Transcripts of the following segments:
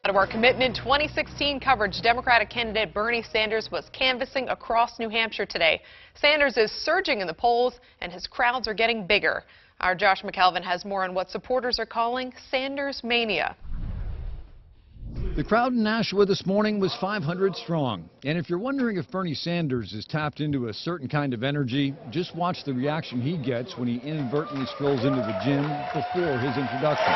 Out of our Commitment 2016 coverage, Democratic candidate Bernie Sanders was canvassing across New Hampshire today. Sanders is surging in the polls, and his crowds are getting bigger. Our Josh McKelvin has more on what supporters are calling Sanders Mania. The crowd in Nashua this morning was 500 strong. And if you're wondering if Bernie Sanders is tapped into a certain kind of energy, just watch the reaction he gets when he inadvertently strolls into the gym before his introduction.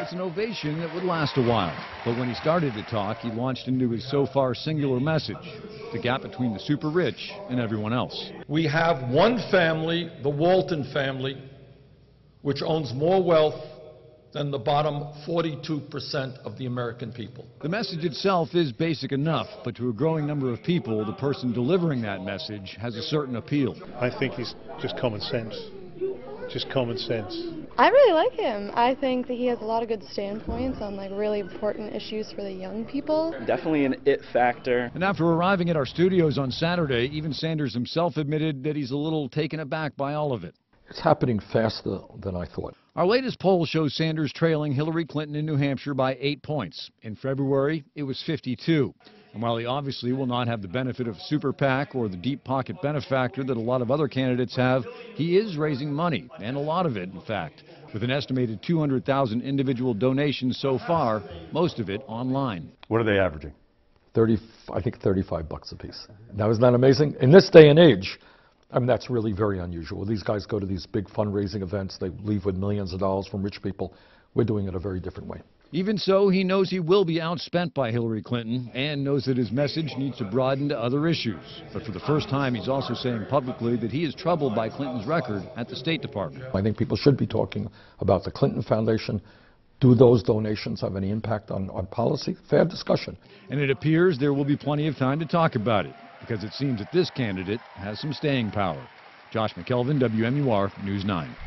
It's an ovation that would last a while, but when he started to talk, he launched into his so far singular message, the gap between the super rich and everyone else. We have one family, the Walton family, which owns more wealth than the bottom 42% of the American people. The message itself is basic enough, but to a growing number of people, the person delivering that message has a certain appeal. I think he's just common sense. Just common sense. I really like him. I think that he has a lot of good standpoints on really important issues for the young people. Definitely an it factor. And after arriving at our studios on Saturday, even Sanders himself admitted that he's a little taken aback by all of it. It's happening faster than I thought. Our latest poll shows Sanders trailing Hillary Clinton in New Hampshire by 8 points. In February, it was 52. And while he obviously will not have the benefit of Super PAC or the deep pocket benefactor that a lot of other candidates have, he is raising money, and a lot of it, in fact, with an estimated 200,000 individual donations so far, most of it online. What are they averaging? I think $35 a piece. Now, isn't that amazing? In this day and age, I mean, that's really very unusual. These guys go to these big fundraising events. They leave with millions of dollars from rich people. We're doing it a very different way. Even so, he knows he will be outspent by Hillary Clinton and knows that his message needs to broaden to other issues. But for the first time, he's also saying publicly that he is troubled by Clinton's record at the State Department. I think people should be talking about the Clinton Foundation. Do those donations have any impact on policy? Fair discussion. And it appears there will be plenty of time to talk about it, because it seems that this candidate has some staying power. Josh McKelvin, WMUR News 9.